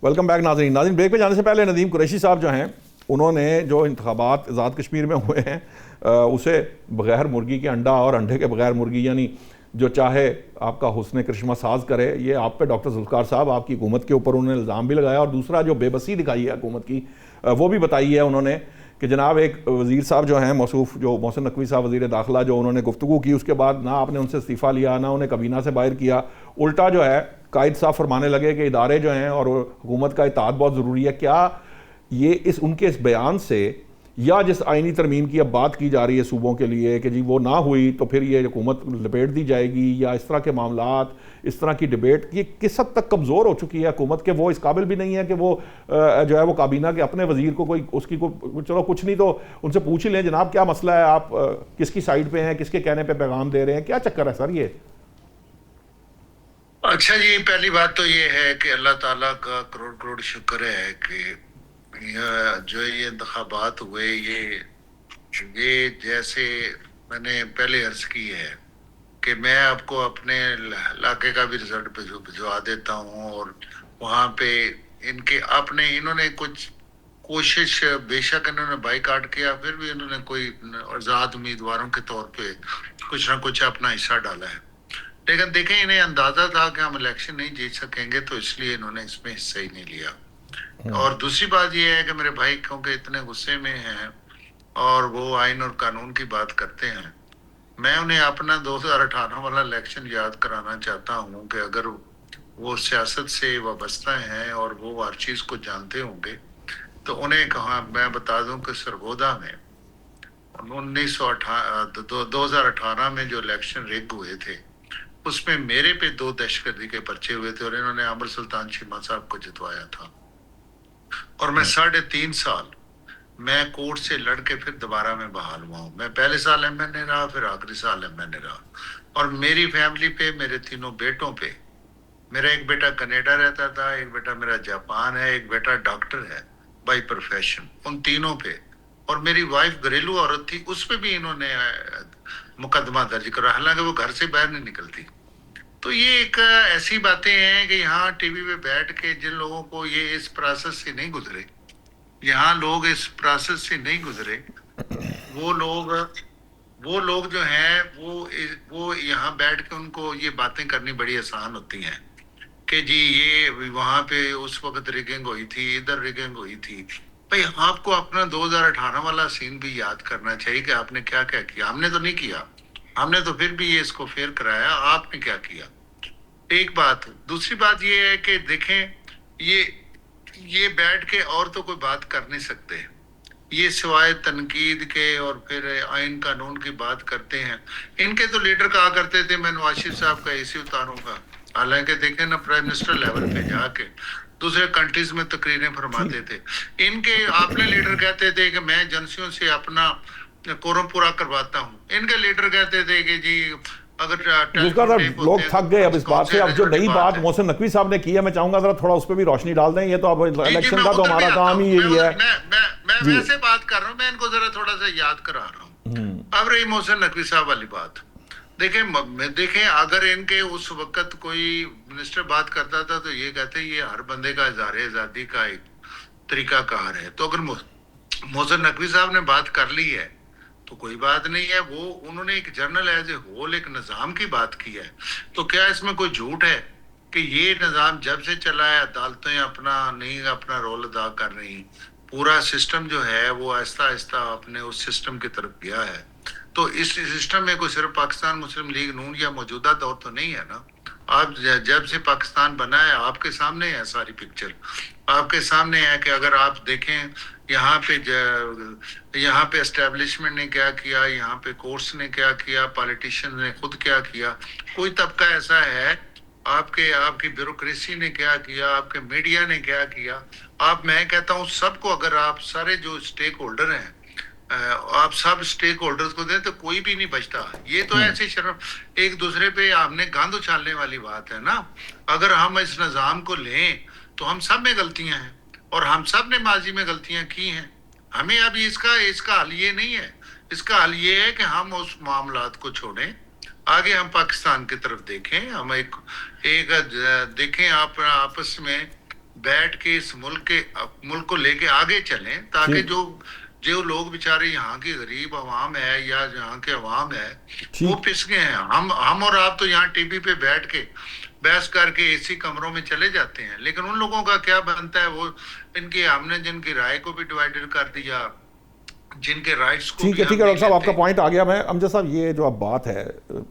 Welcome back नाज़रीन। Break पे जाने से पहले नदीम कुरैशी साहब जो हैं उन्होंने जो इंतखाबात आज़ाद कश्मीर में हुए हैं उसे बग़ैर मुर्गी के अंडा और अंडे के बग़ैर मुर्गी, यानी जो चाहे आपका हुस्न करिश्मा साज करे, ये आप पे डॉक्टर जुल्फ़िकार साहब आपकी हुकूमत के ऊपर उन्होंने इल्ज़ाम भी लगाया। और दूसरा जो बेबसी दिखाई है हुकूमत की वो भी बताई है उन्होंने कि जनाब एक वज़ीर साहब जो हैं मौसूफ़ जो मोहसिन नकवी साहब वज़ीर दाखिला, जो उन्होंने गुफ्तगू की उसके बाद ना आपने उनसे इस्तीफ़ा लिया ना उन्हें कबीना से बाहर किया, उल्टा जो है कायद साहब फरमाने लगे कि इदारे जो हैं और हुकूमत का इत्तेहाद बहुत ज़रूरी है। क्या ये उनके इस बयान से या जिस आइनी तरमीम की अब बात की जा रही है सूबों के लिए कि जी वो ना हुई तो फिर ये हुकूमत लपेट दी जाएगी, या इस तरह के मामलात, इस तरह की डिबेट ये किस हद तक कमज़ोर हो चुकी है हुकूमत के वो इस काबिल भी नहीं है कि वो जो है वो काबीना के अपने वज़ीर को कोई उसकी चलो कुछ नहीं तो उनसे पूछ ही लें जनाब क्या मसला है, आप किसकी साइड पर हैं, किसके कहने पर पैगाम दे रहे हैं, क्या चक्कर है सर ये? अच्छा जी, पहली बात तो ये है कि अल्लाह ताला का करोड़ करोड़ शुक्र है कि जो ये इंतखाबात हुए, ये जैसे मैंने पहले अर्ज की है कि मैं आपको अपने इलाके का भी रिजल्ट भिजवा देता हूँ। और वहाँ पे इन्होंने कुछ कोशिश, बेशक इन्होंने बाइकाट किया, फिर भी इन्होंने कोई आजाद उम्मीदवारों के तौर पे कुछ ना कुछ अपना हिस्सा डाला है। लेकिन देखें, इन्हें अंदाजा था कि हम इलेक्शन नहीं जीत सकेंगे, तो इसलिए इन्होंने इसमें हिस्सा ही नहीं लिया। और दूसरी बात यह है कि मेरे भाई क्योंकि इतने गुस्से में हैं और वो आइन और कानून की बात करते हैं, मैं उन्हें अपना 2018 वाला इलेक्शन याद कराना चाहता हूं कि अगर वो सियासत से वाबस्ता हैं और वो हर चीज को जानते होंगे तो उन्हें कहा, मैं बता दूं कि सरगोदा में 2018 में जो इलेक्शन रिग हुए थे उसमें मेरे पे 2 दहशतगर्दी के पर्चे हुए थे और इन्होंने आमिर सुल्तान चीमा साहब को जितवाया था। और मैं 3.5 साल मैं कोर्ट से लड़के फिर दोबारा मैं बहाल हुआ हूँ। मैं पहले साल एमएनए रहा, फिर आखिरी साल एमएनए रहा। और मेरी फैमिली पे, मेरे 3 बेटों पे, मेरा एक बेटा कनाडा रहता था, एक बेटा मेरा जापान है, एक बेटा डॉक्टर है बाय प्रोफेशन, उन तीनों पे, और मेरी वाइफ घरेलू औरत थी, उस पे भी इन्होंने मुकदमा दर्ज करा, हालांकि वो घर से बाहर नहीं निकलती। तो ये एक ऐसी बातें हैं कि यहाँ टीवी पे बैठ के जिन लोगों को ये इस प्रोसेस से नहीं गुजरे, यहाँ लोग इस प्रोसेस से नहीं गुजरे, वो लोग जो हैं वो यहाँ बैठ के उनको ये बातें करनी बड़ी आसान होती हैं कि जी ये वहां पे उस वक्त रिगिंग हुई थी, इधर रिगिंग हुई थी। भाई आपको अपना 2018 वाला सीन भी याद करना चाहिए कि आपने क्या क्या किया। हमने तो नहीं किया, हमने तो फिर भी ये इसको फेयर कराया, आपने क्या किया? एक बात। दूसरी बात ये है कि देखें, ये बैठ के और तो कोई बात कर नहीं सकते, ये सिवाय तनकीद के और फिर आइन कानून की बात करते हैं। इनके तो लीडर कहा करते थे मैं नवाज शरीफ साहब का एसी उतारूंगा, हालांकि देखें ना प्राइम मिनिस्टर लेवल पे जाके दूसरे कंट्रीज में तकरीरें फरमाते थे। इनके आपने लीडर कहते थे कि मैं एजेंसियों से अपना कोरम पूरा करवाता हूँ, इनके लीडर कहते थे कि जी अगर लोग थक गए अब इस बात से। अब जो नई बात मोहसिन नकवी साहब ने की है, मैं चाहूंगा जरा थोड़ा उस पर भी रोशनी डाल दें। ये तो अब इलेक्शन का तो हमारा काम ही यही है। मैं वैसे बात कर रहा हूँ, मैं इनको जरा थोड़ा सा याद करा रहा हूँ। अब रही मोहसिन नकवी साहब वाली बात, देखें अगर इनके उस वक्त कोई मिनिस्टर बात करता था तो ये कहते ये हर बंदे का इज़हार आज़ादी का एक तरीकाकार है। तो अगर मोहसिन नकवी साहब ने बात कर ली है तो कोई बात नहीं है, वो उन्होंने एक जर्नल एज ए होल एक निज़ाम की बात की है। तो क्या इसमें कोई झूठ है कि ये निज़ाम जब से चला है अदालतें अपना रोल अदा कर रही, पूरा सिस्टम जो है वो आहिस्ता आहिस्ता अपने उस सिस्टम की तरफ गया है। तो इस सिस्टम में कोई सिर्फ पाकिस्तान मुस्लिम लीग नून या मौजूदा दौर तो नहीं है ना। आप जब से पाकिस्तान बना है आपके सामने है सारी पिक्चर, आपके सामने है कि अगर आप देखें यहाँ पे एस्टेब्लिशमेंट ने क्या किया, यहाँ पे कोर्ट्स ने क्या किया, पॉलिटिशियन ने खुद क्या किया, कोई तबका ऐसा है, आपकी ब्यूरोक्रेसी ने क्या किया, आपके मीडिया ने क्या किया। मैं कहता हूँ सबको, अगर आप सारे जो स्टेक होल्डर हैं आप सब स्टेक होल्डर्स को दें तो कोई भी नहीं बचता। ये तो ऐसी शर्म एक दूसरे पे हमने गंद उछालने वाली बात है ना। अगर हम इस निजाम को लें तो हम सब में गलतियां हैं और हम सब ने माजी में गलतियां की हैं। हमें अभी इसका हल ये नहीं है, इसका हल ये है कि हम उस मामलात को छोड़ें, आगे हम पाकिस्तान की तरफ देखें, हम एक देखें आप आपस में बैठ के इस मुल्क को लेके आगे चलें, ताकि ठीक जो जो लोग बेचारे यहाँ की गरीब अवाम है या यहाँ के अवाम है वो ठीक। पिस गए हैं। हम और आप तो यहाँ टीवी पे बैठ के बहस करके एसी कमरों में चले जाते हैं, लेकिन उन लोगों का क्या बनता है? वो हमने जिनकी राय को भी डिवाइडेड कर दिया, जिनके राइट्स को ठीक भी है, हम ठीक है नहीं डॉक्टर साहब, आपका लेते। पॉइंट आ गया। मैं अमजद साहब, ये जो अब बात है,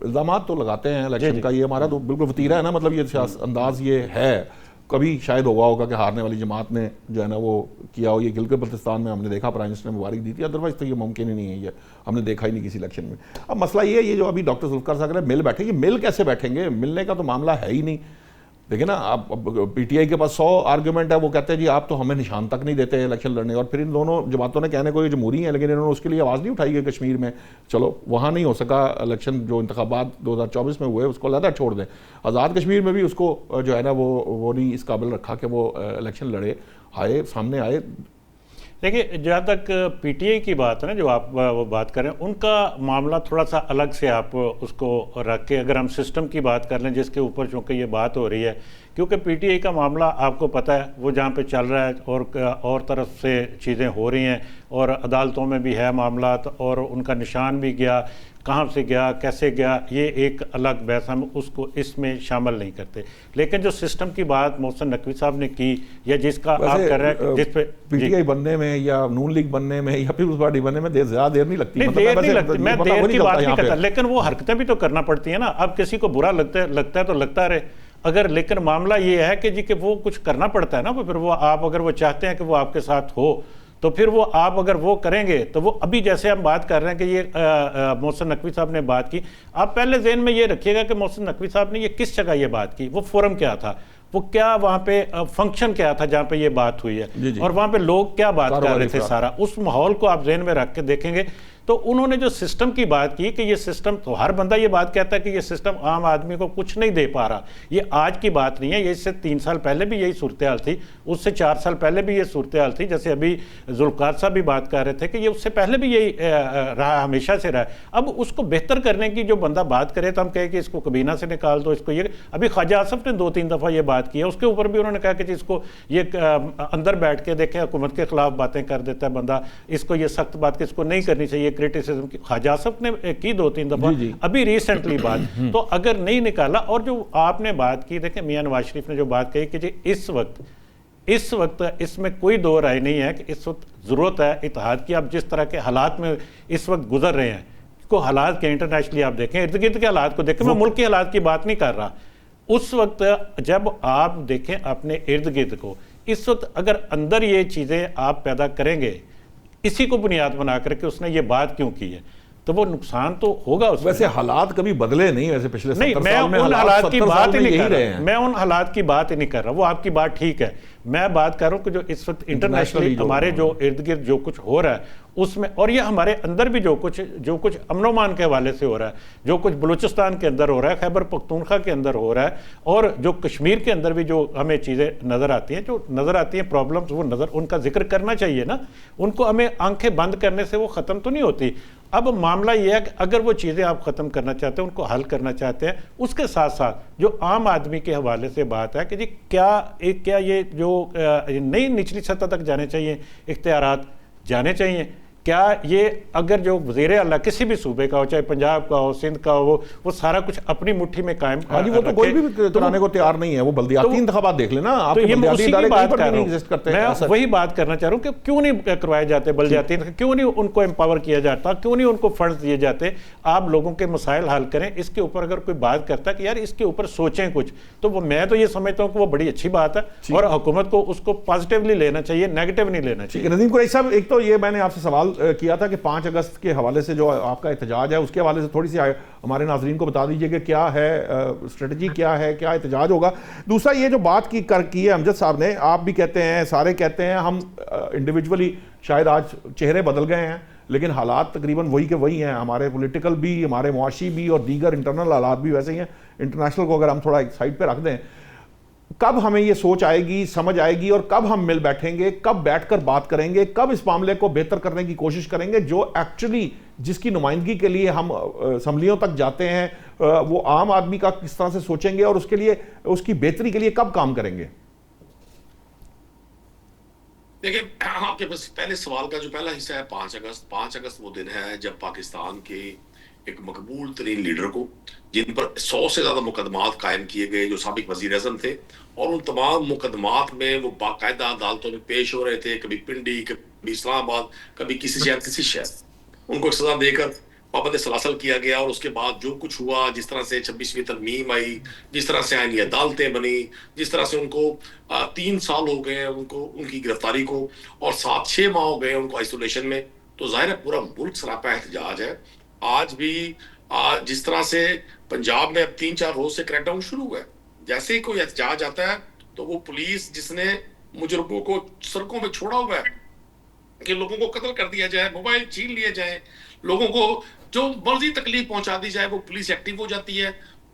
इल्जाम तो लगाते हैं इलेक्शन का, ये हमारा तो बिल्कुल वतीरा है ना, मतलब ये अंदाज ये है, कभी शायद होगा कि हारने वाली जमात ने जो है ना वो किया हो। ये गिलगित बल्तिस्तान में हमने देखा, प्राइम मिनिस्टर ने मुबारक दी थी, अदरवाइज तो ये मुमकिन ही नहीं है, ये हमने देखा ही नहीं किसी इलेक्शन में। अब मसला ये जो अभी डॉक्टर जुल्फिकार साहब कह रहे हैं मिल बैठे, ये मिल कैसे बैठेंगे? मिलने का तो मामला है ही नहीं। देखिए ना, अब पीटीआई के पास 100 आर्गुमेंट है, वो कहते हैं जी आप तो हमें निशान तक नहीं देते इलेक्शन लड़ने, और फिर इन दोनों जमातों ने कहने को ये जमहूरी है, लेकिन इन्होंने उसके लिए आवाज़ नहीं उठाई है कश्मीर में। चलो वहाँ नहीं हो सका इलेक्शन, जो इंतखाबात 2024 में हुए उसको अलग छोड़ दें, आज़ाद कश्मीर में भी उसको जो है ना वो नहीं इस काबिल रखा कि वो इलेक्शन लड़े, आए सामने आए। देखिए, जहाँ तक पीटीआई की बात है ना, जो आप वो बात कर रहे हैं, उनका मामला थोड़ा सा अलग से आप उसको रख के, अगर हम सिस्टम की बात कर लें जिसके ऊपर चूँकि ये बात हो रही है, क्योंकि पीटीआई का मामला आपको पता है वो जहाँ पे चल रहा है और तरफ से चीज़ें हो रही हैं, और अदालतों में भी है मामला, और उनका निशान भी गया, कहाँ से गया, कैसे गया, ये एक अलग बहस, हम उसको इसमें शामिल नहीं करते। लेकिन जो सिस्टम की बात मोहसिन नकवी साहब ने की, या जिसका आप कर रहे हैं, जिस पे पीटीआई बनने में या नून लीग बनने में या पीपल्स पार्टी बनने में ज़्यादा देर नहीं लगती। नहीं, देर नहीं लगती, मैं देर की बात नहीं करता, लेकिन वो हरकतें भी तो करना पड़ती है ना। अब किसी को बुरा लगता है तो लगता रहे, अगर, लेकिन मामला ये है कि जी कि वो कुछ करना पड़ता है ना, फिर वो आप अगर वो चाहते हैं कि वो आपके साथ हो, तो फिर वो आप अगर वो करेंगे तो वो, अभी जैसे हम बात कर रहे हैं कि ये मोहसिन नकवी साहब ने बात की, आप पहले ज़हन में ये रखिएगा कि मोहसिन नकवी साहब ने ये किस जगह ये बात की, वो फोरम क्या था, वो क्या वहाँ पे फंक्शन क्या था जहाँ पे ये बात हुई है, जी। और वहाँ पे लोग क्या बात कर रहे थे, सारा उस माहौल को आप जहन में रख के देखेंगे। तो उन्होंने जो सिस्टम की बात की कि ये सिस्टम, तो हर बंदा ये बात कहता है कि ये सिस्टम आम आदमी को कुछ नहीं दे पा रहा, ये आज की बात नहीं है, ये इससे 3 साल पहले भी यही सूरत हाल थी, उससे 4 साल पहले भी ये सूरत हाल थी, जैसे अभी जुल्फिकार साहब भी बात कर रहे थे कि ये उससे पहले भी यही रहा, हमेशा से रहा। अब उसको बेहतर करने की जो बंदा बात करे तो हम कहें कि इसको कबीना से निकाल दो, इसको ये, अभी ख्वाजा आसिफ ने 2-3 दफ़ा ये बात की है, उसके ऊपर भी उन्होंने कहा कि इसको ये अंदर बैठ के देखें, हुकूमत के खिलाफ बातें कर देता है बंदा, इसको ये सख्त बात कि इसको नहीं करनी चाहिए, क्रिटिसिज्म की ख्वाजा आसिफ ने की 2-3 दफ़ा, अभी रिसेंटली बात। तो अगर नहीं निकाला, और जो आपने बात की, देखें मियां नवाज शरीफ ने जो बात कही कि जी इस वक्त इसमें कोई दो राय नहीं है कि इस वक्त ज़रूरत है इत्तेहाद की। आप जिस तरह के हालात में इस वक्त गुजर रहे हैं, को हालात के इंटरनेशनली आप देखें, इर्द गिर्द के हालात को देखें, मैं मुल्क के हालात की बात नहीं कर रहा, उस वक्त जब आप देखें अपने इर्द गिर्द को, इस वक्त अगर अंदर ये चीज़ें आप पैदा करेंगे, इसी को बुनियाद बना करके उसने ये बात क्यों की है, तो वो नुकसान तो होगा उसमें। वैसे हालात कभी बदले नहीं, वैसे पिछले 70 नहीं, मैं साल में उन हालात की बात ही नहीं कर रहा, मैं उन हालात की बात ही नहीं कर रहा, वो आपकी बात ठीक है, मैं बात कर रहा हूँ कि जो इस वक्त इंटरनेशनली हमारे जो इर्द गिर्द जो कुछ हो रहा है उसमें, और ये हमारे अंदर भी जो कुछ अमन के हवाले से हो रहा है, जो कुछ बलूचिस्तान के अंदर हो रहा है, खैबर पख्तूनख्वा के अंदर हो रहा है, और जो कश्मीर के अंदर भी जो हमें चीज़ें नज़र आती हैं, प्रॉब्लम्स, वो उनका जिक्र करना चाहिए ना, उनको हमें आंखें बंद करने से वो ख़त्म तो नहीं होती। अब मामला ये है कि अगर वो चीज़ें आप ख़त्म करना चाहते हैं, उनको हल करना चाहते हैं, उसके साथ साथ जो आम आदमी के हवाले से बात है कि जी क्या ये जो नई निचली सतह तक जाने चाहिए, इख्तियारात जाने चाहिए, क्या ये अगर जो वज़ीर आला किसी भी सूबे का हो, चाहे पंजाब का हो, सिंध का हो, वो सारा कुछ अपनी मुट्ठी में कायम, हाँ जी, वो तो कोई भी कराने को तैयार नहीं है, वो बल्दियाती इंतखाबात देख लेना, आप तो ये मैं उसी की बात कर रहा हूँ, मैं वही बात करना चाह रहा हूँ कि क्यों नहीं करवाए जाते बल्दियाती, क्यों नहीं उनको एम्पावर किया जाता, क्यों नहीं उनको फंड दिए जाते, आप लोगों के मसाइल हल करें। इसके ऊपर अगर कोई बात करता है कि यार इसके ऊपर सोचें कुछ, तो वो, मैं तो ये समझता हूँ कि वो बड़ी अच्छी बात है, और हुकूमत को उसको पॉजिटिवली लेना चाहिए, नेगेटिव नहीं लेना चाहिए। नदीम कुरैशी साहब, एक तो ये मैंने आपसे सवाल किया था कि 5 अगस्त के हवाले से जो आपका एहतजाज है, उसके हवाले से थोड़ी सी हमारे नाजरीन को बता दीजिए कि क्या है स्ट्रेटजी, क्या है, क्या एहतजाज होगा। दूसरा, ये जो बात की है अमजद साहब ने, आप भी कहते हैं, सारे कहते हैं, हम इंडिविजुअली शायद आज चेहरे बदल गए हैं, लेकिन हालात तकरीबन वही के वही हैं, हमारे पॉलिटिकल भी, हमारे मुआशी भी, और दीगर इंटरनल हालात भी वैसे ही हैं। इंटरनेशनल को अगर हम थोड़ा एक साइड पर रख दें, कब हमें ये सोच आएगी, समझ आएगी, और कब हम मिल बैठेंगे, कब बैठकर बात करेंगे, कब इस मामले को बेहतर करने की कोशिश करेंगे, जो एक्चुअली जिसकी नुमाइंदगी के लिए हम असम्बलियों तक जाते हैं, वो आम आदमी का किस तरह से सोचेंगे, और उसके लिए, उसकी बेहतरी के लिए कब काम करेंगे? देखिए, आपके पास पहले सवाल का जो पहला हिस्सा है 5 अगस्त। 5 अगस्त वो दिन है जब पाकिस्तान के एक मकबूल तरीन लीडर को, जिन पर 100 से ज्यादा मुकदमात कायम किए गए, जो साबिक वजीर आजम थे, और उन तमाम मुकदमात में वो बाकायदा अदालतों में पेश हो रहे थे, कभी पिंडी, कभी इस्लामाबाद, कभी किसी शहर, उनको सजा देकर पाबंद सलासल किया गया। और उसके बाद जो कुछ हुआ, जिस तरह से 26वीं तरमीम आई, जिस तरह से आईनी अदालतें बनी, जिस तरह से उनको 3 साल हो गए उनको, उनकी गिरफ्तारी को, और 7-6 माह हो गए उनको आइसोलेशन में, तो जाहिर है पूरा मुल्क सरापा एहतजाज है। आज भी जिस तरह से पंजाब में अब 3-4 रोज से क्रैकडाउन शुरू हुआ है, जैसे ही कोई एहतजाज आता है तो वो पुलिस जिसने मुजरमों को सड़कों में छोड़ा हुआ है कि लोगों को कत्ल कर दिया जाए, मोबाइल छीन लिए जाए, लोगों को जो मर्जी तकलीफ पहुंचा दी जाए, वो पुलिस एक्टिव हो जाती है।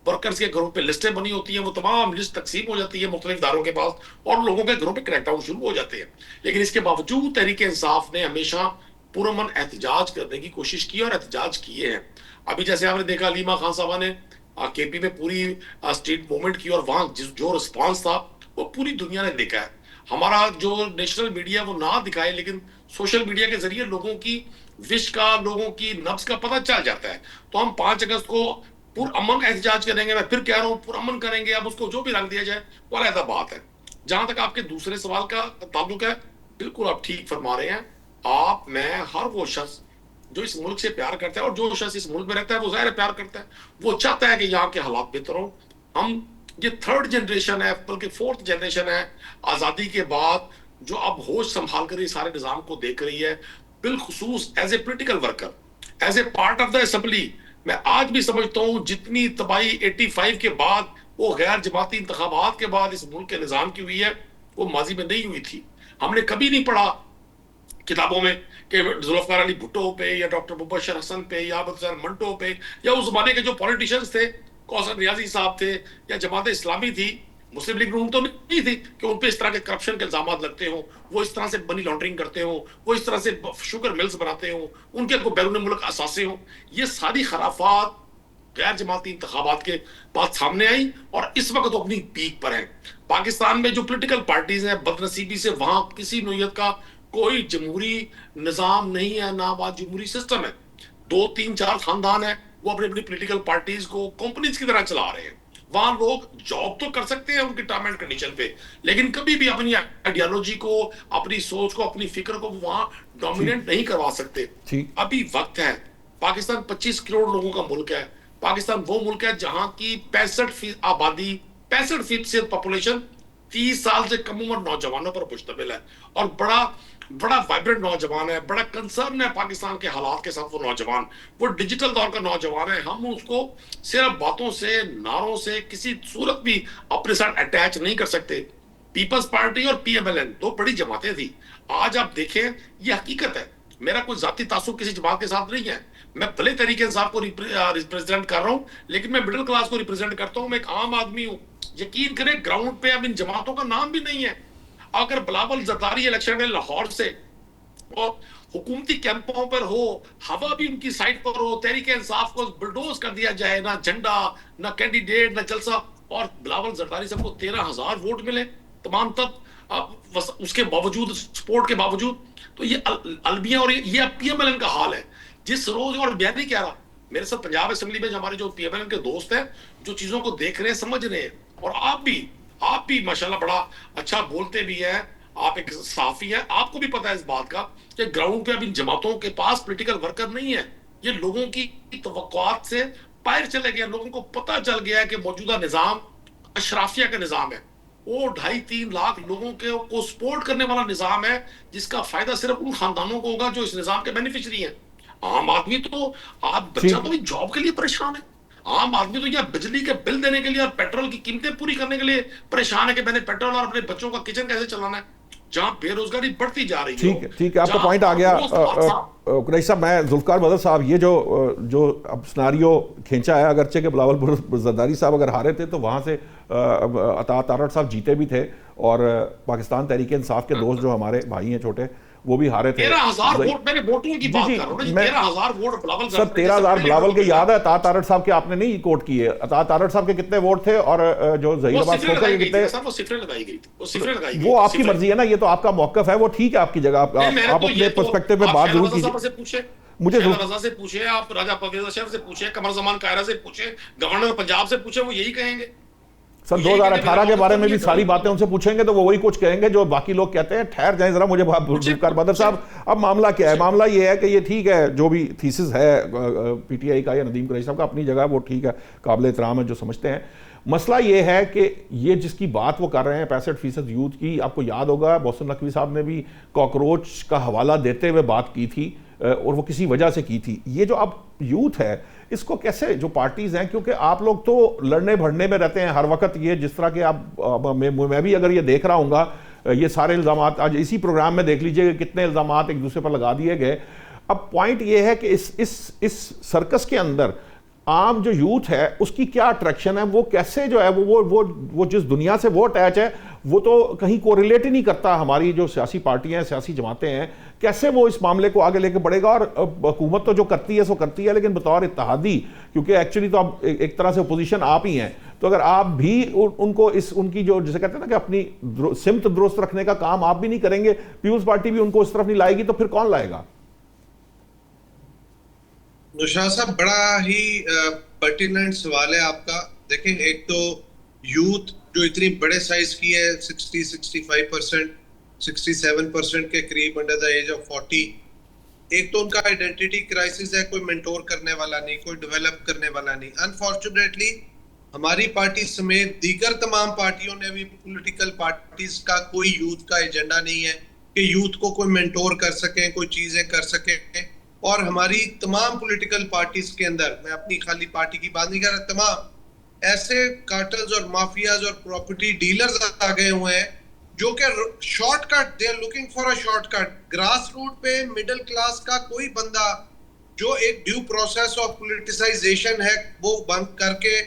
वर्कर्स के घरों पे लिस्टें बनी होती हैं, वो तमाम लिस्ट तकसीम हो जाती है मुख्तलिफ इदारों के पास, और लोगों के घरों पे क्रैकडाउन शुरू हो जाते हैं। लेकिन इसके बावजूद तहरीक इंसाफ ने हमेशा पुरअमन एहतजाज करने की कोशिश की और एहतजाज किए हैं। अभी जैसे आपने देखा अलीमा खान साहबा ने केपी में पूरी स्ट्रीट मूवमेंट की, और वहां जो रिस्पॉन्स था वो पूरी दुनिया ने देखा है। हमारा जो नेशनल मीडिया वो ना दिखाए, लेकिन सोशल मीडिया के जरिए लोगों की विश का, लोगों की नब्ज का पता चल जाता है। तो हम 5 अगस्त को पुरअमन एहतजाज करेंगे, मैं फिर कह रहा हूँ पुरअमन करेंगे। अब उसको जो भी रंग दिया जाए वो अलग बात है। जहां तक आपके दूसरे सवाल का ताल्लुक है, बिल्कुल आप ठीक फरमा रहे हैं। आप, मैं, हर वो शख्स जो इस मुल्क से प्यार करता है, और जो शख्स इस मुल्क में रहता है वो ज़ाहिर प्यार करता है, वो चाहता है कि यहाँ के हालात बेहतर हो। हम ये 3rd जनरेशन है, बल्कि 4th जनरेशन है आज़ादी के बाद, जो अब होश संभाल कर इस सारे निज़ाम को देख रही है, बिलखुसूस as a political worker, as a part of the assembly. मैं आज भी समझता हूँ जितनी तबाही 85 के बाद, वो गैर जमाती इंतखाबात के बाद इस मुल्क के निज़ाम की हुई है, वो माजी में नहीं हुई थी। हमने कभी नहीं पढ़ा किताबों में कि जुल्फकार अली भुट्टो पे, या डॉक्टर मुबशर हसन पे, या अब्दुल मंटो पे, या उस जमाने के जो पॉलिटिशियंस थे, कौसर नियाजी साहब थे, या जमात इस्लामी थी, मुस्लिम लीग नून तो नहीं थी कि उन पे इस तरह के करप्शन के इल्जाम लगते हो, वो इस तरह से मनी लॉन्ड्रिंग करते हो, वो इस तरह से शुगर मिल्स बनाते हो, उनके को बैरून मुल्क असासे हो। ये सारी खराफात गैर जमाती इंतखाबात के बाद सामने आई, और इस वक्त तो अपनी पीक पर है। पाकिस्तान में जो पोलिटिकल पार्टीज हैं, बदनसीबी से वहां किसी नोयत का कोई जमहूरी निजाम नहीं है, ना वहां जमहूरी सिस्टम है। 2-3-4 खानदान है, वो अपनी अपनी पोलिटिकल पार्टीज को कंपनीज की तरह चला रहे हैं। वहां लोग जॉब तो कर सकते हैं उनकी टर्म एंड कंडीशन पे, लेकिन कभी भी अपनी आइडियोलॉजी को, अपनी सोच को, अपनी फिक्र को वहां डोमिनेट नहीं करवा सकते। अभी वक्त है। पाकिस्तान 25 करोड़ लोगों का मुल्क है। पाकिस्तान वो मुल्क है जहां की 65% आबादी, 65% पॉपुलेशन 30 साल से कम उम्र नौजवानों पर मुश्तमिल है, और बड़ा वाइब्रेंट नौजवान है, बड़ा कंसर्न है पाकिस्तान के हालात के साथ। वो नौजवान, वो डिजिटल दौर का नौजवान है। हम उसको सिर्फ बातों से, नारों से किसी सूरत भी अपने साथ अटैच नहीं कर सकते। पीपल्स पार्टी और PMLN 2 बड़ी जमातें थी। आज आप देखें, ये हकीकत है। मेरा कोई जाती तासुब किसी जमात के साथ नहीं है। मैं भले तरीके इंसाफ को रिप्रेजेंट कर रहा हूं, लेकिन मैं मिडिल क्लास को रिप्रेजेंट करता हूं। मैं एक आम आदमी हूं। यकीन करें, ग्राउंड पे अब इन जमातों का नाम भी नहीं है। अगर बिलावल जरदारी इलेक्शन में लाहौर से और हुकूमती कैंपों पर हो, हवा भी उनकी साइड पर हो, तहरीक इंसाफ को बुलडोज कर दिया जाए, ना झंडा, ना कैंडिडेट, ना जलसा, और बिलावल जरदारी साहब को 13,000 वोट मिले तमाम तब, उसके बावजूद, सपोर्ट के बावजूद। तो ये अलमिया और ये PMLN का हाल है। जिस रोज, और मैं नहीं कह रहा, मेरे साथ पंजाब असेंबली में हमारे जो PMLN के दोस्त हैं, जो चीजों को देख रहे हैं, समझ रहे हैं, और आप भी माशाल्लाह बड़ा अच्छा बोलते भी हैं, आप एक साफी हैं, आपको भी पता है इस बात का कि ग्राउंड पे अब इन जमातों के पास पॉलिटिकल वर्कर नहीं है। ये लोगों की तवक्कुआत से बाहर चले गए। लोगों को पता चल गया है कि मौजूदा निजाम अशराफिया का निजाम है। वो 2.5-3 लाख लोगों को सपोर्ट करने वाला निजाम है, जिसका फायदा सिर्फ उन खानदानों को होगा जो इस निजाम के बेनिफिशियरी हैं। आम आदमी तो, आप बच्चा तो जॉब के लिए परेशान है। आम आदमी तो यहाँ बिजली के बिल देने के लिए और पेट्रोल की कीमतें पूरी करने के लिए परेशान है कि मैंने पेट्रोल और अपने बच्चों का किचन कैसे चलाना है, जहां बेरोजगारी बढ़ती जा रही है। ठीक है, आपका पॉइंट आ गया कुरैशी साहब। मैं जुल्फकार बदर साहब, ये जो अब सिनारियो खींचा है, अगरचे के बिलावल जरदारी साहब अगर हारे थे तो वहाँ से अता तारड़ साहब जीते भी थे, और पाकिस्तान तहरीक इंसाफ के दोस्त जो हमारे भाई हैं छोटे, वो भी हारे थे। 13,000 वोट, मैंने वोटों की बात कर रहा हूँ ना, 13,000 वोट बिलावल सर 13,000 बिलावल के याद है, अतात तारड़ साहब के आपने नहीं कोट किए, अतात तारड़ साहब के कितने वोट थे और जो जहीर अब्बास खोखर के कितने? वो सिफरें लगाई गई थी, वो सिफरें लगाई गई। वो आपकी मर्जी है ना, ये तो आपका मौकफ है, वो ठीक है आपकी जगह, आप अपने पर्सपेक्टिव में बात जरूर कीजिए। मुझे रजा से पूछे, आप राजा परवेज अशरफ से पूछे, कमर जमान कायरा से पूछे, गवर्नर पंजाब से पूछे, वो यही कहेंगे। सर 2018 के बारे में भी सारी बातें उनसे पूछेंगे तो वो वही कुछ कहेंगे जो बाकी लोग कहते हैं। ठहर जाएं जरा, मुझे बदर साहब अब मामला क्या है? मामला ये है कि ये ठीक है, जो भी थीसिस है पीटीआई का या नदीम कुरैशी साहब का, अपनी जगह वो ठीक है, काबिल एहतराम है जो समझते हैं। मसला ये है कि ये जिसकी बात वो कर रहे हैं 65% यूथ की, आपको याद होगा मोहसिन नकवी साहब ने भी कॉकरोच का हवाला देते हुए बात की थी और वो किसी वजह से की थी। ये जो अब यूथ है इसको कैसे, जो पार्टीज हैं, क्योंकि आप लोग तो लड़ने भड़ने में रहते हैं हर वक्त, ये जिस तरह के आप मैं भी अगर ये देख रहा हूँ, ये सारे इल्ज़ाम आज इसी प्रोग्राम में देख लीजिए कितने इल्ज़ाम एक दूसरे पर लगा दिए गए। अब पॉइंट ये है कि इस सर्कस के अंदर आम जो यूथ है उसकी क्या अट्रैक्शन है, वो कैसे जो है वो जिस दुनिया से वो अटैच है वो तो कहीं कोरिलेट ही नहीं करता। हमारी जो सियासी पार्टियां हैं, सियासी जमातें हैं, कैसे वो इस मामले को आगे लेके बढ़ेगा? और हुकूमत तो जो करती है सो करती है, लेकिन बतौर इत्तेहादी, क्योंकि एक्चुअली तो आप एक तरह से अपोजिशन आप ही हैं, तो अगर आप भी उनको उनकी जो जिसे कहते हैं ना कि अपनी सिमत दुरुस्त रखने का काम आप भी नहीं करेंगे, पीपुल्स पार्टी भी उनको इस तरफ नहीं लाएगी, तो फिर कौन लाएगा? नुशाद साहब, बड़ा ही पर्टिनेंट सवाल है आपका। देखें, एक तो यूथ जो इतनी बड़े साइज की है, 60-65%, 67% के करीब अंडर द एज ऑफ 40, एक तो उनका आइडेंटिटी क्राइसिस है, कोई मेंटोर करने वाला नहीं, कोई डेवलप करने वाला नहीं। अनफॉर्चुनेटली हमारी पार्टी समेत दीगर तमाम पार्टियों ने भी, पॉलिटिकल पार्टीज का कोई यूथ का एजेंडा नहीं है कि यूथ को कोई मेंटोर कर सकें, कोई चीजें कर सकें। और हमारी तमाम पॉलिटिकल पार्टीज के अंदर, मैं अपनी खाली पार्टी की बात नहीं कर रहा, तमाम ऐसे कार्टल्स और माफियाज और प्रॉपर्टी डीलर्स आ गए हुए हैं जो कि shortcut, they are looking for a shortcut. Grass root पे मिडिल क्लास का कोई बंदा जो एक ड्यू प्रोसेस ऑफ पॉलिटिसाइजेशन है वो बंद करके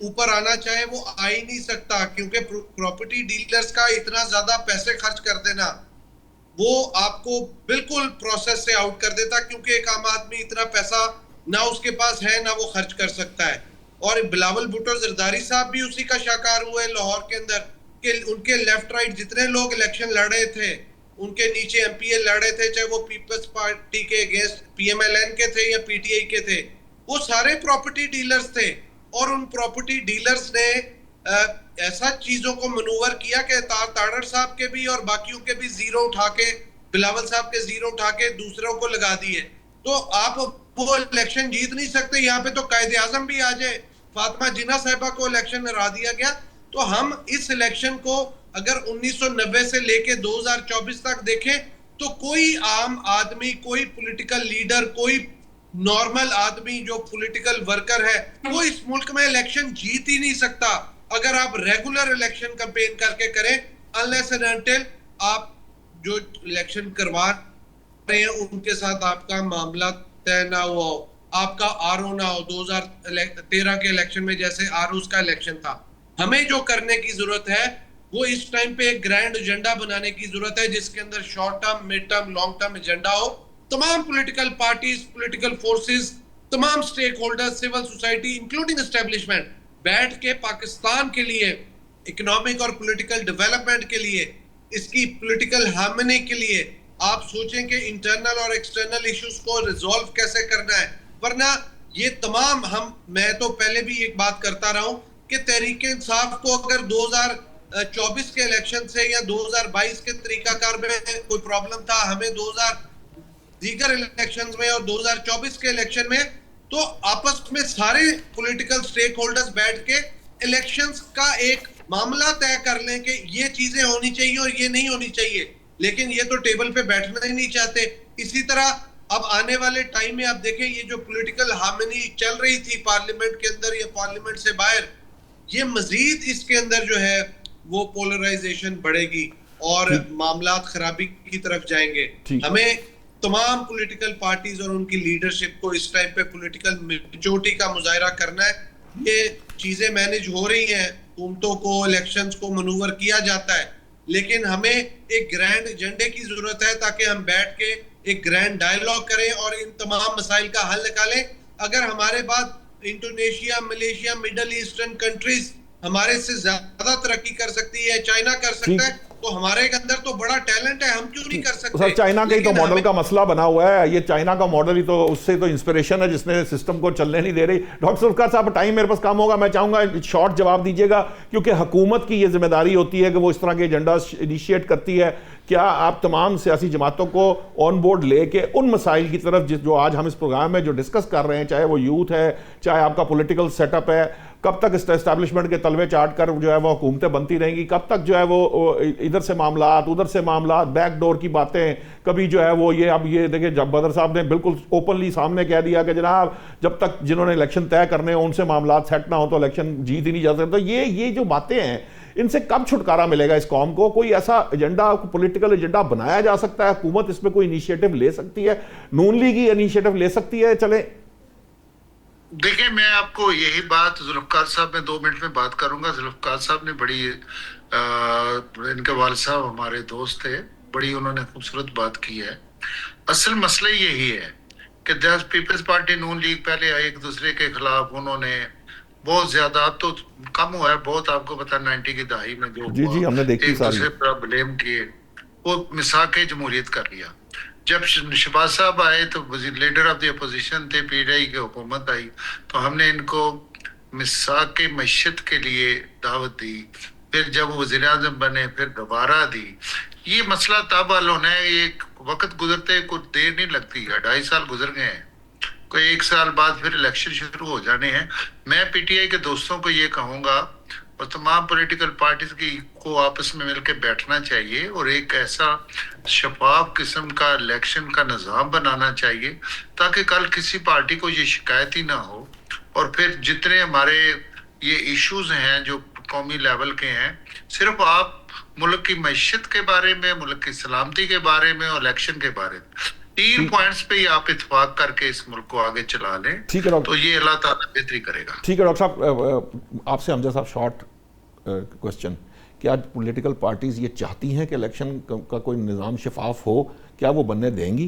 ऊपर आना चाहे, वो आ ही नहीं सकता, क्योंकि प्रॉपर्टी डीलर्स का इतना ज्यादा पैसे खर्च कर देना वो आपको बिल्कुल प्रोसेस से आउट कर देता, क्योंकि एक आम आदमी इतना पैसा ना उसके पास है ना वो खर्च कर सकता है। और बिलावल भुट्टो जरदारी साहब भी उसी का शिकार हुए लाहौर के अंदर, कि उनके लेफ्ट राइट जितने लोग इलेक्शन लड़ रहे थे, उनके नीचे एमपीए लड़ रहे थे, चाहे वो पीपल्स पार्टी के अगेंस्ट पीएमएलएन के थे या पीटीआई के थे, वो सारे प्रॉपर्टी डीलर्स थे। और उन प्रॉपर्टी डीलर्स ने ऐसा चीजों को मनूवर किया कि तारड़ साहब के भी और बाकियों के भी जीरो उठा के, बिलावल साहब के जीरो उठा के दूसरों को लगा दिए। तो आप वो इलेक्शन जीत नहीं सकते। यहाँ पे तो कायदे आजम भी आ जाए, फातिमा जिन्ना साहिबा को इलेक्शन हरा दिया गया। तो हम इस इलेक्शन को अगर 1990 से लेके 2024 तक देखें तो कोई आम आदमी, कोई पॉलिटिकल लीडर, कोई नॉर्मल आदमी जो पॉलिटिकल वर्कर है, वो इस मुल्क में इलेक्शन जीत ही नहीं सकता अगर आप रेगुलर इलेक्शन कैंपेन करके करें, अनलेस एंड अनटिल आप जो इलेक्शन करवा रहे हैं उनके साथ आपका मामला तय ना हुआ हो, आपका आरओ ना हो। 2013 के इलेक्शन में जैसे आरओ का इलेक्शन था। हमें जो करने की जरूरत है वो इस टाइम पे एक ग्रैंड एजेंडा बनाने की जरूरत है, जिसके अंदर short term, mid term, long term agenda हो। तमाम पॉलिटिकल पार्टीज, पॉलिटिकल फोर्सेस, तमाम stakeholders, civil society including establishment बैठ के पाकिस्तान के लिए इकोनॉमिक और पॉलिटिकल डेवलपमेंट के लिए, इसकी पॉलिटिकल हार्मनी के लिए आप सोचें कि इंटरनल और एक्सटर्नल इश्यूज को रिजॉल्व कैसे करना है। वरना ये तमाम मैं तो पहले भी एक बात करता रहा हूं कि तहरीक इंसाफ को अगर 2024 के इलेक्शन से या 2022 के तरीकाकार में कोई प्रॉब्लम था, हमें 2000 दीगर इलेक्शंस में और 2024 के इलेक्शन में, तो आपस में सारे पॉलिटिकल स्टेक होल्डर्स बैठ के इलेक्शंस का एक मामला तय कर लें कि ये चीजें होनी चाहिए और ये नहीं होनी चाहिए। लेकिन ये तो टेबल पे बैठना ही नहीं चाहते। इसी तरह अब आने वाले टाइम में आप देखें, ये जो पॉलिटिकल हार्मनी चल रही थी पार्लियामेंट के अंदर या पार्लियामेंट से बाहर, ये मजीद इसके अंदर जो है वो पोलराइजेशन बढ़ेगी और मामलात खराबी की तरफ जाएंगे। हमें तमाम पॉलिटिकल पार्टीज और उनकी लीडरशिप को इस टाइम पे पॉलिटिकल मेच्योरिटी का मुजाहरा करना है। ये चीजें मैनेज हो रही हैं, हुकूमतों को, इलेक्शंस को मनूवर किया जाता है, लेकिन हमें एक ग्रैंड एजेंडे की जरूरत है ताकि हम बैठ के एक ग्रैंड डायलॉग करें और इन तमाम मसाइल का हल निकालें। अगर हमारे बाद Indonesia, Malaysia, middle eastern countries हमारे से ज्यादा तरक्की कर सकती है, चाइना कर सकता है, तो हमारे अंदर तो बड़ा टैलेंट है, हम क्यों नहीं कर सकते? सर चाइना का ही तो मॉडल का मसला बना हुआ है, ये चाइना का मॉडल ही तो उससे तो इंस्पिरेशन है जिसने सिस्टम को चलने नहीं दे रही। डॉक्टर सुल्फ़कार साहब, टाइम मेरे पास कम होगा, मैं चाहूंगा शॉर्ट जवाब दीजिएगा, क्योंकि हुकूमत की ये जिम्मेदारी होती है कि वो इस तरह के एजेंडा इनिशिएट करती है। क्या आप तमाम सियासी जमातों को ऑन बोर्ड लेके उन मसाइल की तरफ जो आज हम इस प्रोग्राम में जो डिस्कस कर रहे हैं, चाहे वो यूथ है, चाहे आपका पॉलिटिकल सेटअप है, कब तक इस्टेब्लिशमेंट के तलवे चाट कर जो है वो हुकूमतें बनती रहेंगी, कब तक जो है वो इधर से मामलात उधर से मामलात, बैकडोर की बातें, कभी जो है वो ये अब ये देखिए जब बदर साहब ने बिल्कुल ओपनली सामने कह दिया कि जनाब जब तक जिन्होंने इलेक्शन तय करने हो उनसे मामलात सेट ना हो तो इलेक्शन जीत ही नहीं जा सकता। तो ये जो बातें हैं इनसे कब छुटकारा मिलेगा इस कौम को? कोई ऐसा एजेंडा, पॉलिटिकल एजेंडा बनाया जा सकता है? हुकूमत इसमें कोई इनिशिएटिव ले सकती है? नून लीग ही इनिशिएटिव ले सकती है? चले देखिए, मैं आपको यही बात जुल्फ़कार साहब में 2 मिनट में बात करूंगा। जुल्फ़कार साहब ने बड़ी इनके वालिद साहब हमारे दोस्त थे, बड़ी उन्होंने खूबसूरत बात की है। असल मसला यही है कि जब पीपल्स पार्टी नून लीग पहले आई एक दूसरे के खिलाफ, उन्होंने बहुत ज्यादा, अब तो कम हुआ है बहुत, आपको पता 90 की दहाई में जो जी जी हमने देखी एक दूसरे पर ब्लेम किए, वो मिसाक जमहूरियत कर लिया। जब शहबाज साहब आए तो लीडर ऑफ द अपोजिशन थे, पीडीआई की हुकूमत आई तो हमने इनको मिसाक मईशत के लिए दावत दी, फिर जब वो वज़ीर आज़म बने फिर दोबारा दी। ये मसला तब हल होना है, ये वक्त गुजरते कुछ देर नहीं लगती है, 2.5 साल गुजर गए हैं, कोई 1 साल बाद फिर इलेक्शन शुरू हो जाने हैं। मैं पीटीआई के दोस्तों को ये कहूंगा और तमाम पॉलिटिकल पार्टीज की को आपस में मिलकर बैठना चाहिए और एक ऐसा शफाफ किस्म का इलेक्शन का निज़ाम बनाना चाहिए ताकि कल किसी पार्टी को ये शिकायत ही ना हो। और फिर जितने हमारे ये इश्यूज हैं जो कौमी लेवल के हैं, सिर्फ आप मुल्क की मईशत के बारे में, मुल्क की सलामती के बारे में और इलेक्शन के बारे में 3 पॉइंट्स पे ही आप इत्तेफाक करके इस मुल्क को आगे चला लें, ठीक है तो ये अल्लाह ताला बेहतरी करेगा। ठीक है डॉक्टर साहब, आपसे हमजा साहब शॉर्ट क्वेश्चन, क्या पॉलिटिकल पार्टीज ये चाहती हैं कि इलेक्शन का कोई निज़ाम शफाफ हो? क्या वो बनने देंगी?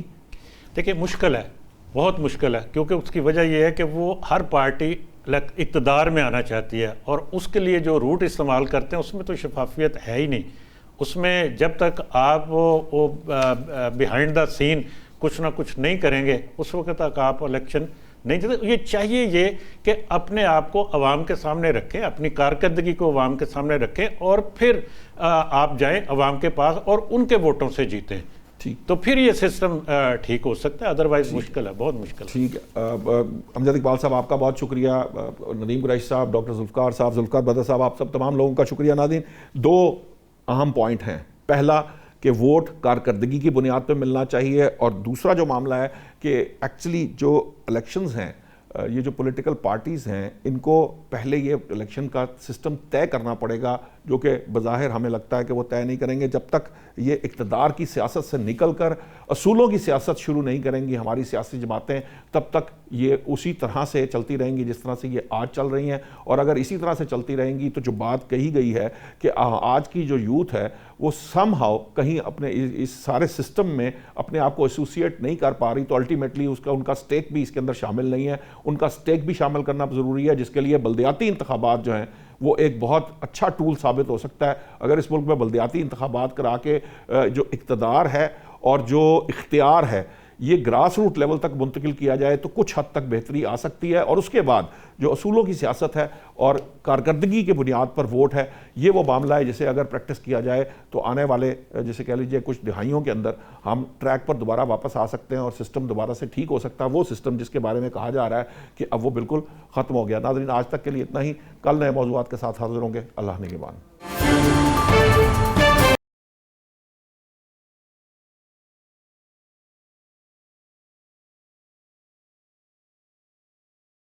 देखिए मुश्किल है, बहुत मुश्किल है, क्योंकि उसकी वजह यह है कि वो हर पार्टी इक़्तिदार में आना चाहती है और उसके लिए जो रूट इस्तेमाल करते हैं उसमें तो शफाफियत है ही नहीं। उसमें जब तक आप वो बिहाइंड द सीन कुछ ना कुछ नहीं करेंगे उस वक्त तक आप इलेक्शन नहीं जीते। ये चाहिए ये कि अपने आप को अवाम के सामने रखें, अपनी कारकर्दगी को अवाम के सामने रखें और फिर आप जाएं अवाम के पास और उनके वोटों से जीतें, ठीक तो फिर ये सिस्टम ठीक हो सकता है, अदरवाइज मुश्किल है, बहुत मुश्किल है। ठीक है, अमजद इकबाल साहब आपका बहुत शुक्रिया, नदीम कुरैशी साहब, डॉक्टर जुल्फ़कार साहब, जुल्फ़कार बदर साहब, आप सब तमाम लोगों का शुक्रिया। नाज़रीन, 2 अहम पॉइंट हैं, पहला कि वोट कारकर्दगी की बुनियाद पर मिलना चाहिए और दूसरा जो मामला है कि एक्चुअली जो इलेक्शंस हैं, ये जो पॉलिटिकल पार्टीज़ हैं, इनको पहले ये इलेक्शन का सिस्टम तय करना पड़ेगा, जो कि बज़ाहिर हमें लगता है कि वो तय नहीं करेंगे जब तक ये इक़्तिदार की सियासत से निकल कर असूलों की सियासत शुरू नहीं करेंगी हमारी सियासी जमातें, तब तक ये उसी तरह से चलती रहेंगी जिस तरह से ये आज चल रही हैं। और अगर इसी तरह से चलती रहेंगी तो जो बात कही गई है कि आज की जो यूथ है वो समहाउ कहीं अपने इस सारे सिस्टम में अपने आप को एसोसिएट नहीं कर पा रही, तो अल्टीमेटली उनका स्टेक भी इसके अंदर शामिल नहीं है। उनका स्टेक भी शामिल करना ज़रूरी है, जिसके लिए बल्दियाती इंतखाबात जो हैं वो एक बहुत अच्छा टूल साबित हो सकता है। अगर इस मुल्क में बल्दियाती इंतखाबात करा के जो इक़्तिदार है और जो इख्तियार है ये ग्रास रूट लेवल तक मुंतकिल किया जाए तो कुछ हद तक बेहतरी आ सकती है। और उसके बाद जो असूलों की सियासत है और कारकर्दगी की बुनियाद पर वोट है, ये वो मामला है जिसे अगर प्रैक्टिस किया जाए तो आने वाले जैसे कह लीजिए कुछ दिहाइयों के अंदर हम ट्रैक पर दोबारा वापस आ सकते हैं और सिस्टम दोबारा से ठीक हो सकता है, वो सिस्टम जिसके बारे में कहा जा रहा है कि अब वो बिल्कुल ख़त्म हो गया। नाज़रीन, आज तक के लिए इतना ही, कल नए मौज़ूआत के साथ हाज़िर होंगे। अल्लाह निगहबान।